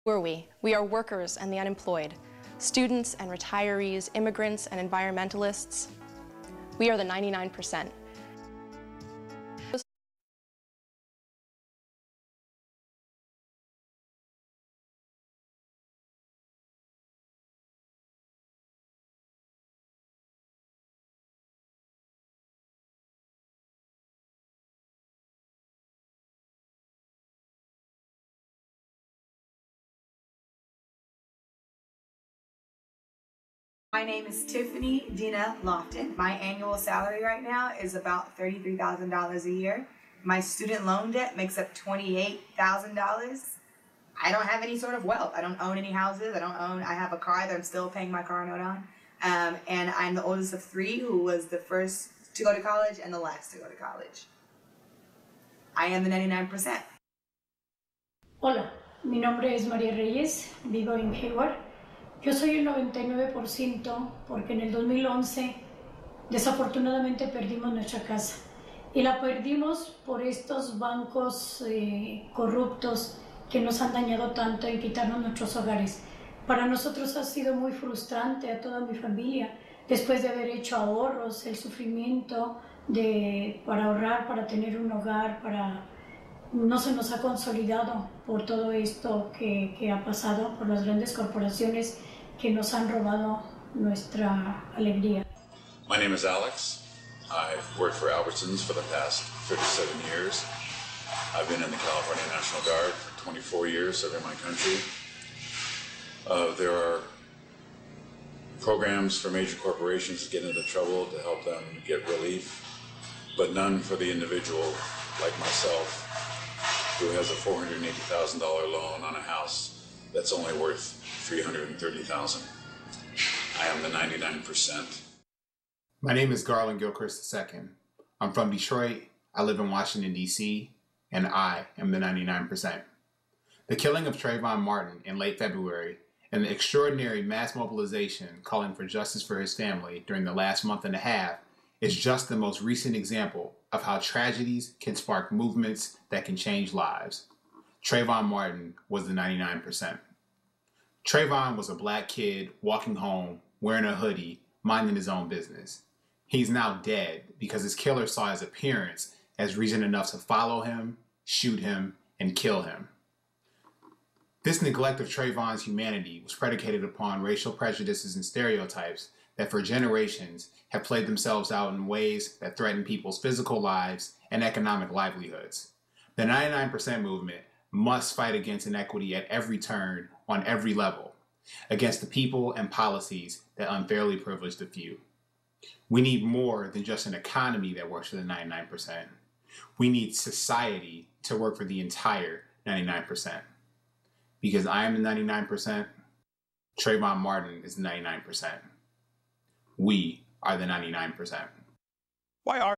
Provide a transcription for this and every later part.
Who are we? We are workers and the unemployed, students and retirees, immigrants and environmentalists. We are the 99%. My name is Tiffany Dina Lofton. My annual salary right now is about $33,000 a year. My student loan debt makes up $28,000. I don't have any sort of wealth. I don't own any houses. I have a car that I'm still paying my car note on. And I'm the oldest of three who was the first to go to college and the last to go to college. I am the 99%. Hola, mi nombre es María Reyes, vivo en Hayward. Yo soy el 99% porque en el 2011 desafortunadamente perdimos nuestra casa y la perdimos por estos bancos corruptos que nos han dañado tanto en quitarnos nuestros hogares. Para nosotros ha sido muy frustrante a toda mi familia después de haber hecho ahorros, el sufrimiento para ahorrar, para tener un hogar, no se nos ha consolidado por todo esto que ha pasado, por las grandes corporaciones que nos han robado nuestra alegría. My name is Alex. I've worked for Albertsons for the past 37 years. I've been in the California National Guard for 24 years, serving my country. There are programs for major corporations to get into trouble to help them get relief, but none for the individual like myself, who has a $480,000 loan on a house that's only worth $330,000. I am the 99%. My name is Garland Gilchrist II. I'm from Detroit, I live in Washington, D.C., and I am the 99%. The killing of Trayvon Martin in late February and the extraordinary mass mobilization calling for justice for his family during the last month and a half is just the most recent example of how tragedies can spark movements that can change lives. Trayvon Martin was the 99%. Trayvon was a black kid walking home, wearing a hoodie, minding his own business. He's now dead because his killer saw his appearance as reason enough to follow him, shoot him, and kill him. This neglect of Trayvon's humanity was predicated upon racial prejudices and stereotypes that for generations have played themselves out in ways that threaten people's physical lives and economic livelihoods. The 99% movement must fight against inequity at every turn, on every level, against the people and policies that unfairly privilege the few. We need more than just an economy that works for the 99%. We need society to work for the entire 99%. Because I am the 99%, Trayvon Martin is the 99%. We are the 99%. Why are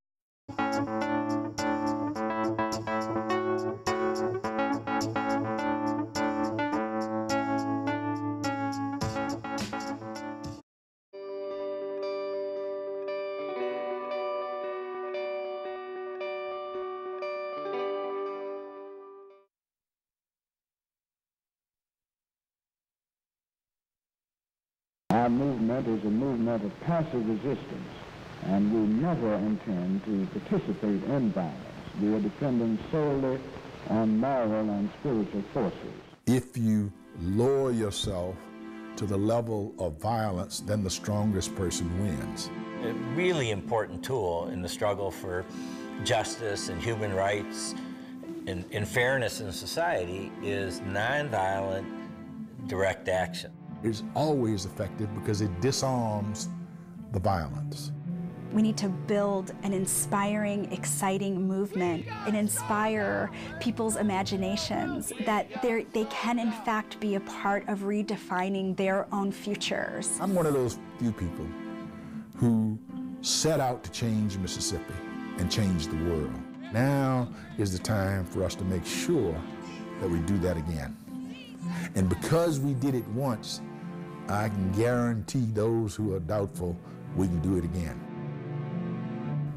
Our movement is a movement of passive resistance, and we never intend to participate in violence. We are depending solely on moral and spiritual forces. If you lower yourself to the level of violence, then the strongest person wins. A really important tool in the struggle for justice and human rights in fairness in society is nonviolent direct action. It's always effective because it disarms the violence. We need to build an inspiring, exciting movement and inspire people's imaginations that they can in fact be a part of redefining their own futures. I'm one of those few people who set out to change Mississippi and change the world. Now is the time for us to make sure that we do that again. And because we did it once, I can guarantee those who are doubtful we can do it again.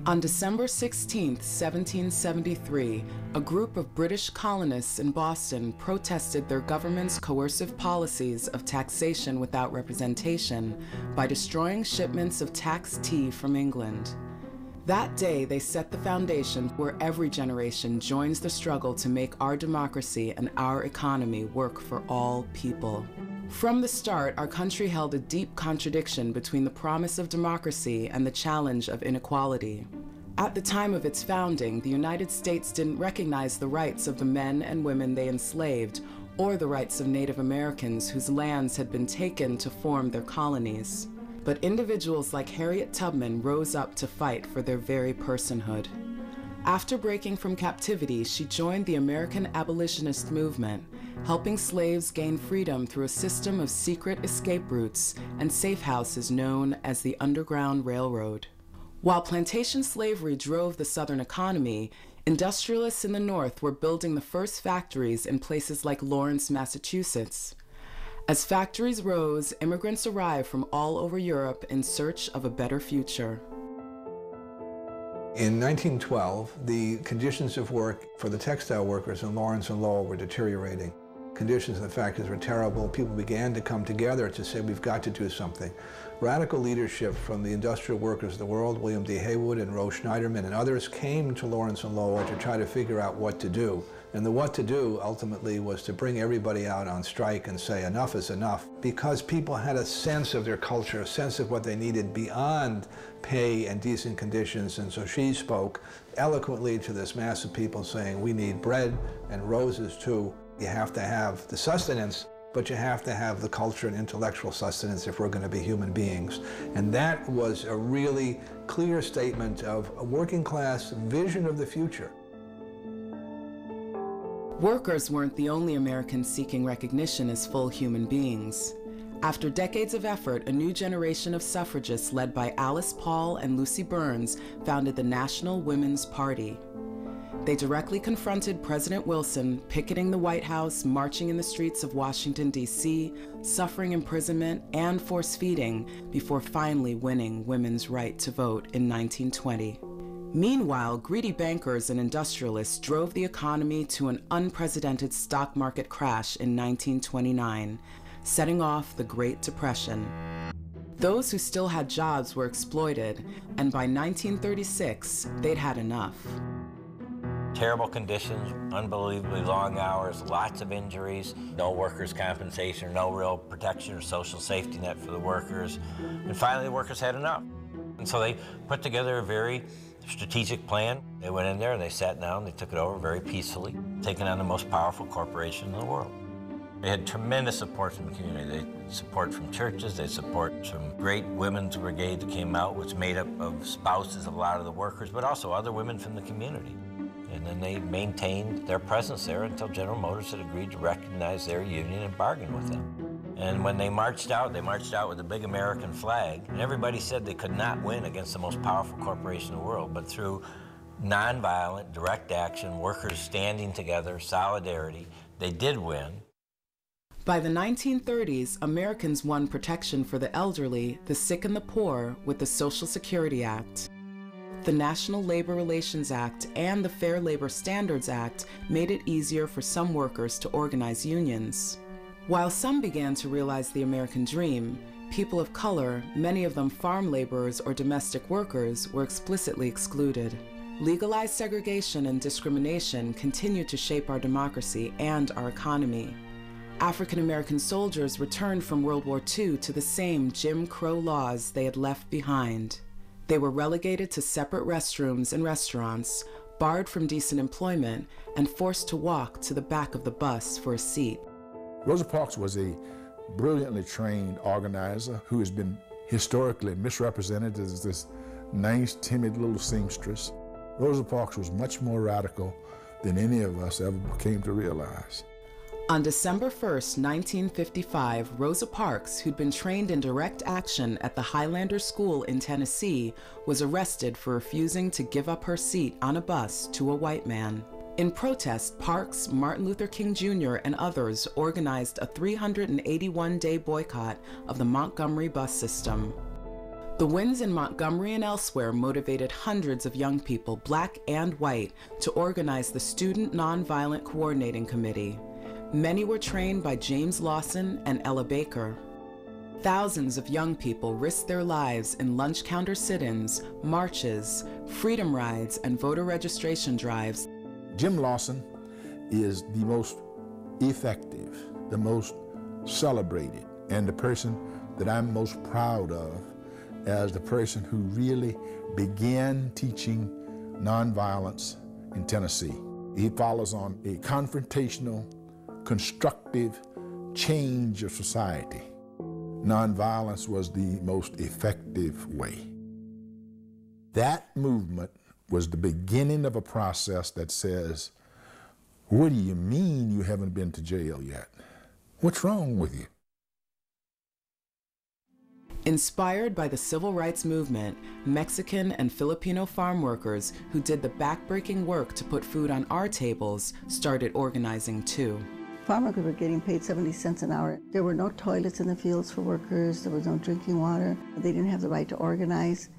On December 16, 1773, a group of British colonists in Boston protested their government's coercive policies of taxation without representation by destroying shipments of taxed tea from England. That day, they set the foundation where every generation joins the struggle to make our democracy and our economy work for all people. From the start, our country held a deep contradiction between the promise of democracy and the challenge of inequality. At the time of its founding, the United States didn't recognize the rights of the men and women they enslaved, or the rights of Native Americans whose lands had been taken to form their colonies. But individuals like Harriet Tubman rose up to fight for their very personhood. After breaking from captivity, she joined the American abolitionist movement, helping slaves gain freedom through a system of secret escape routes and safe houses known as the Underground Railroad. While plantation slavery drove the Southern economy, industrialists in the North were building the first factories in places like Lawrence, Massachusetts. As factories rose, immigrants arrived from all over Europe in search of a better future. In 1912, the conditions of work for the textile workers in Lawrence and Lowell were deteriorating. Conditions in the factories were terrible. People began to come together to say, we've got to do something. Radical leadership from the industrial workers of the world, William D. Haywood and Rose Schneiderman and others, came to Lawrence and Lowell to try to figure out what to do. And the what to do ultimately was to bring everybody out on strike and say enough is enough, because people had a sense of their culture, a sense of what they needed beyond pay and decent conditions. And so she spoke eloquently to this mass of people saying, we need bread and roses too. You have to have the sustenance, but you have to have the culture and intellectual sustenance if we're going to be human beings. And that was a really clear statement of a working class vision of the future. Workers weren't the only Americans seeking recognition as full human beings. After decades of effort, a new generation of suffragists led by Alice Paul and Lucy Burns founded the National Women's Party. They directly confronted President Wilson, picketing the White House, marching in the streets of Washington, D.C., suffering imprisonment and force feeding before finally winning women's right to vote in 1920. Meanwhile, greedy bankers and industrialists drove the economy to an unprecedented stock market crash in 1929, setting off the Great Depression. Those who still had jobs were exploited, and by 1936, they'd had enough. Terrible conditions, unbelievably long hours, lots of injuries, no workers' compensation, no real protection or social safety net for the workers. And finally, the workers had enough. And so they put together a very strategic plan. They went in there and they sat down, they took it over very peacefully, taking on the most powerful corporation in the world. They had tremendous support from the community. They had support from churches, they had support from great women's brigade that came out, which made up of spouses of a lot of the workers, but also other women from the community. And then they maintained their presence there until General Motors had agreed to recognize their union and bargain with them. And when they marched out with a big American flag, and everybody said they could not win against the most powerful corporation in the world, but through nonviolent, direct action, workers standing together, solidarity, they did win. By the 1930s, Americans won protection for the elderly, the sick, and the poor with the Social Security Act. The National Labor Relations Act and the Fair Labor Standards Act made it easier for some workers to organize unions. While some began to realize the American dream, people of color, many of them farm laborers or domestic workers, were explicitly excluded. Legalized segregation and discrimination continued to shape our democracy and our economy. African American soldiers returned from World War II to the same Jim Crow laws they had left behind. They were relegated to separate restrooms and restaurants, barred from decent employment, and forced to walk to the back of the bus for a seat. Rosa Parks was a brilliantly trained organizer who has been historically misrepresented as this nice, timid little seamstress. Rosa Parks was much more radical than any of us ever came to realize. On December 1st, 1955, Rosa Parks, who'd been trained in direct action at the Highlander School in Tennessee, was arrested for refusing to give up her seat on a bus to a white man. In protest, Parks, Martin Luther King Jr., and others organized a 381-day boycott of the Montgomery bus system. The wins in Montgomery and elsewhere motivated hundreds of young people, black and white, to organize the Student Nonviolent Coordinating Committee. Many were trained by James Lawson and Ella Baker. Thousands of young people risked their lives in lunch counter sit-ins, marches, freedom rides, and voter registration drives. Jim Lawson is the most effective, the most celebrated, and the person that I'm most proud of as the person who really began teaching nonviolence in Tennessee. He follows on a confrontational, constructive change of society. Nonviolence was the most effective way. That movement was the beginning of a process that says, what do you mean you haven't been to jail yet? What's wrong with you? Inspired by the civil rights movement, Mexican and Filipino farm workers who did the backbreaking work to put food on our tables started organizing too. Farm workers were getting paid 70 cents an hour. There were no toilets in the fields for workers. There was no drinking water. They didn't have the right to organize.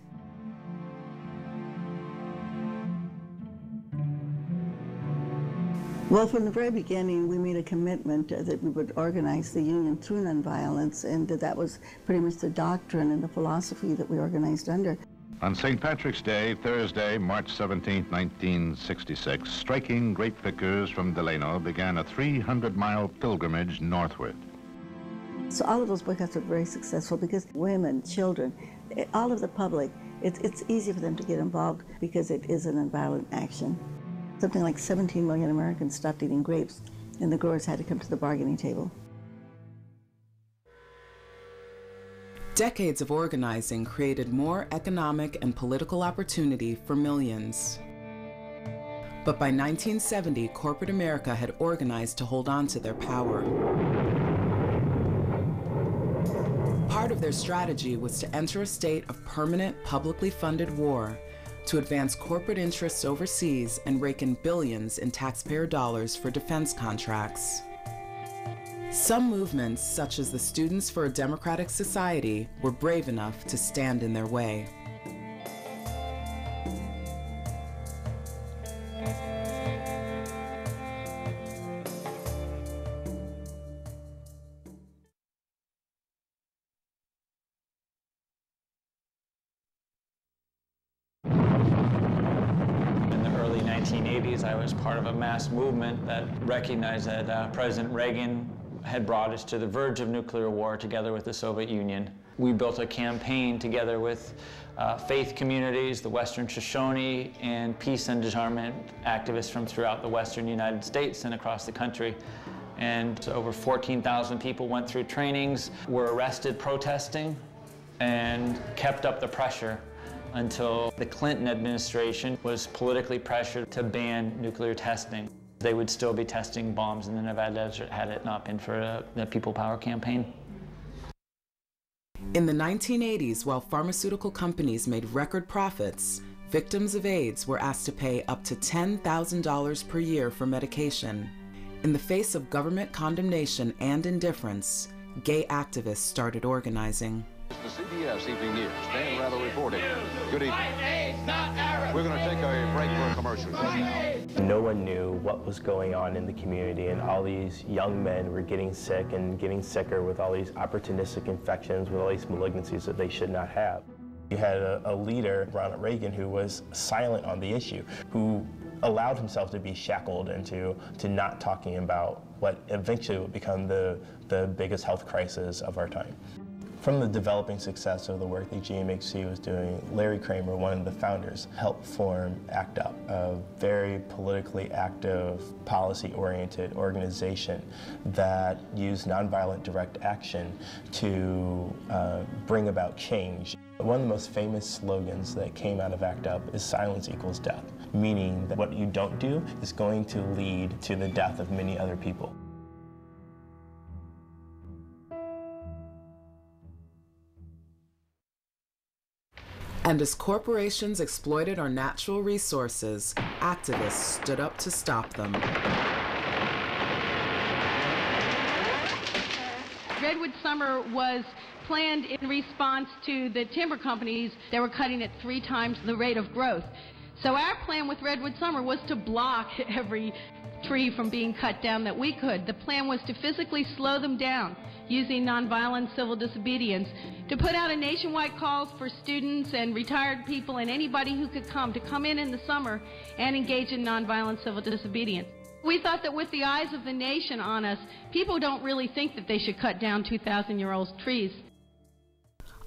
Well, from the very beginning, we made a commitment that we would organize the union through nonviolence, and that was pretty much the doctrine and the philosophy that we organized under. On St. Patrick's Day, Thursday, March 17, 1966, striking grape pickers from Delano began a 300-mile pilgrimage northward. So all of those boycotts were very successful because women, children, all of the public, it's easy for them to get involved because it is an nonviolent action. Something like 17 million Americans stopped eating grapes, and the growers had to come to the bargaining table. Decades of organizing created more economic and political opportunity for millions. But by 1970, corporate America had organized to hold on to their power. Part of their strategy was to enter a state of permanent, publicly funded war, to advance corporate interests overseas and rake in billions in taxpayer dollars for defense contracts. Some movements, such as the Students for a Democratic Society, were brave enough to stand in their way. I was part of a mass movement that recognized that President Reagan had brought us to the verge of nuclear war together with the Soviet Union. We built a campaign together with faith communities, the Western Shoshone, and peace and disarmament activists from throughout the Western United States and across the country. And over 14,000 people went through trainings, were arrested protesting, and kept up the pressure until the Clinton administration was politically pressured to ban nuclear testing. They would still be testing bombs in the Nevada desert had it not been for the People Power campaign. In the 1980s, while pharmaceutical companies made record profits, victims of AIDS were asked to pay up to $10,000 per year for medication. In the face of government condemnation and indifference, gay activists started organizing. The CBS Evening News, Dan Rather reporting. Good evening. We're going to take a break for a commercial. No one knew what was going on in the community, and all these young men were getting sick and getting sicker with all these opportunistic infections, with all these malignancies that they should not have. You had a leader, Ronald Reagan, who was silent on the issue, who allowed himself to be shackled into not talking about what eventually would become the biggest health crisis of our time. From the developing success of the work that GMHC was doing, Larry Kramer, one of the founders, helped form ACT UP, a very politically active, policy-oriented organization that used nonviolent direct action to bring about change. One of the most famous slogans that came out of ACT UP is silence equals death, meaning that what you don't do is going to lead to the death of many other people. And as corporations exploited our natural resources, activists stood up to stop them. Redwood Summer was planned in response to the timber companies that were cutting at 3 times the rate of growth. So our plan with Redwood Summer was to block every tree from being cut down that we could. The plan was to physically slow them down using nonviolent civil disobedience, to put out a nationwide call for students and retired people and anybody who could come to come in the summer and engage in nonviolent civil disobedience. We thought that with the eyes of the nation on us, people don't really think that they should cut down 2,000-year-old trees.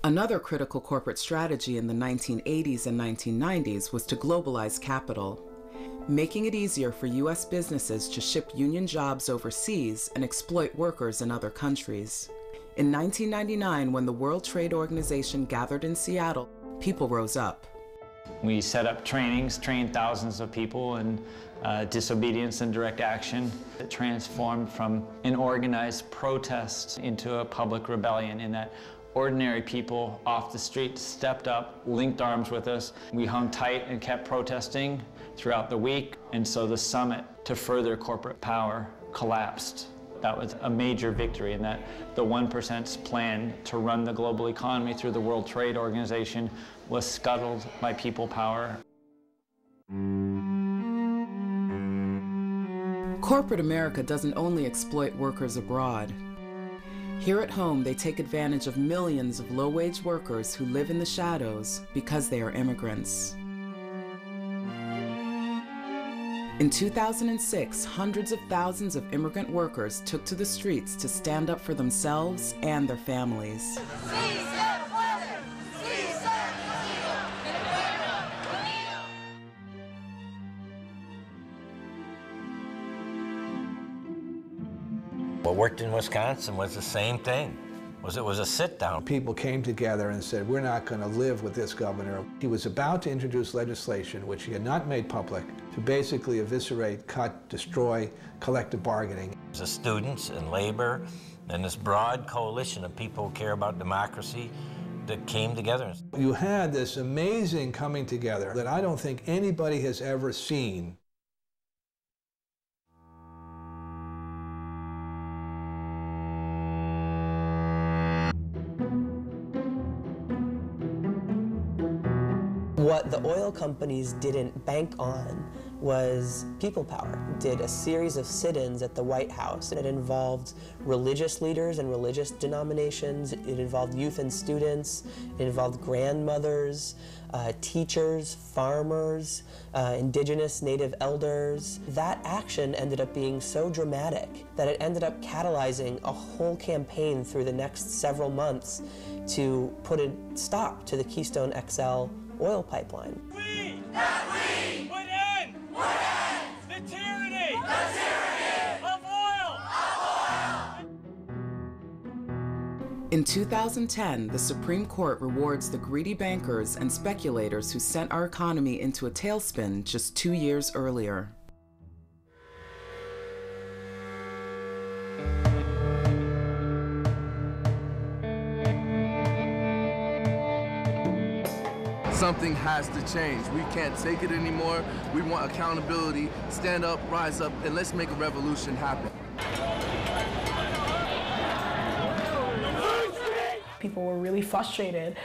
Another critical corporate strategy in the 1980s and 1990s was to globalize capital, making it easier for U.S. businesses to ship union jobs overseas and exploit workers in other countries. In 1999, when the World Trade Organization gathered in Seattle, people rose up. We set up trainings, trained thousands of people in disobedience and direct action. It transformed from an organized protest into a public rebellion in that ordinary people off the street stepped up, linked arms with us. We hung tight and kept protesting throughout the week, and so the summit to further corporate power collapsed. That was a major victory in that the 1%'s plan to run the global economy through the World Trade Organization was scuttled by people power. Corporate America doesn't only exploit workers abroad. Here at home, they take advantage of millions of low-wage workers who live in the shadows because they are immigrants. In 2006, hundreds of thousands of immigrant workers took to the streets to stand up for themselves and their families. What worked in Wisconsin was the same thing. It was a sit-down. People came together and said, we're not going to live with this governor. He was about to introduce legislation, which he had not made public, to basically eviscerate, cut, destroy collective bargaining. The students and labor and this broad coalition of people who care about democracy that came together. You had this amazing coming together that I don't think anybody has ever seen. What the oil companies didn't bank on was people power. Did a series of sit-ins at the White House. It involved religious leaders and religious denominations. It involved youth and students. It involved grandmothers, teachers, farmers, indigenous native elders. That action ended up being so dramatic that it ended up catalyzing a whole campaign through the next several months to put a stop to the Keystone XL oil pipeline. We would end the tyranny of oil. In 2010, the Supreme Court rewards the greedy bankers and speculators who sent our economy into a tailspin just 2 years earlier. Something has to change. We can't take it anymore. We want accountability. Stand up, rise up, and let's make a revolution happen. People were really frustrated,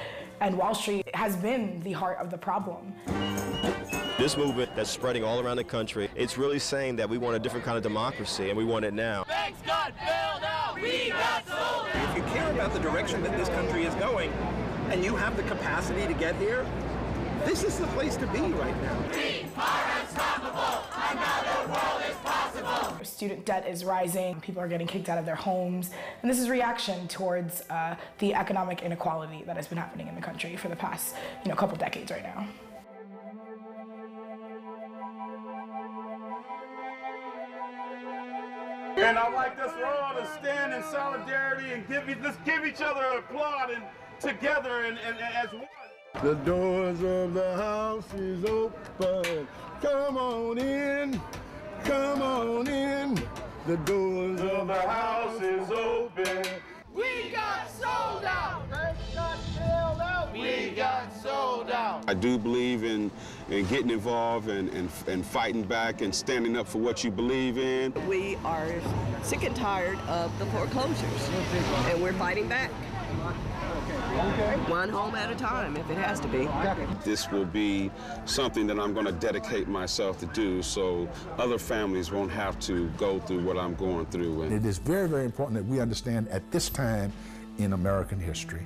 and Wall Street has been the heart of the problem. This movement that's spreading all around the country, it's really saying that we want a different kind of democracy, and we want it now. Banks got bailed out. We got sold out. If you care about the direction that this country is going, and you have the capacity to get here, this is the place to be right now. We are unstoppable. Another world is possible. Student debt is rising, people are getting kicked out of their homes, and this is reaction towards the economic inequality that has been happening in the country for the past couple decades right now. And I'd like us all to stand in solidarity and let's give each other an applaud and together and as one. The doors of the house is open. Come on in. Come on in. The doors of the house is open. We got sold out. They got sold out. We got sold out. I do believe in getting involved and fighting back and standing up for what you believe in. We are sick and tired of the foreclosures, and we're fighting back. One home at a time, if it has to be. This will be something that I'm going to dedicate myself to do so other families won't have to go through what I'm going through. It is very, very important that we understand at this time in American history,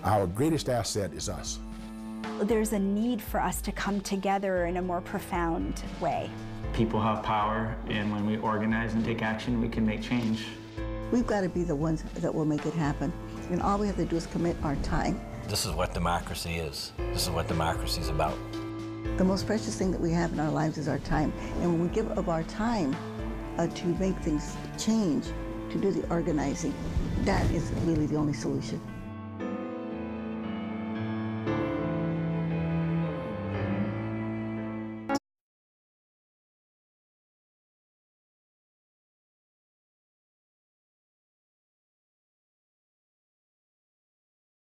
our greatest asset is us. There's a need for us to come together in a more profound way. People have power, and when we organize and take action, we can make change. We've got to be the ones that will make it happen. And all we have to do is commit our time. This is what democracy is. This is what democracy is about. The most precious thing that we have in our lives is our time. And when we give of our time to make things change, to do the organizing, that is really the only solution.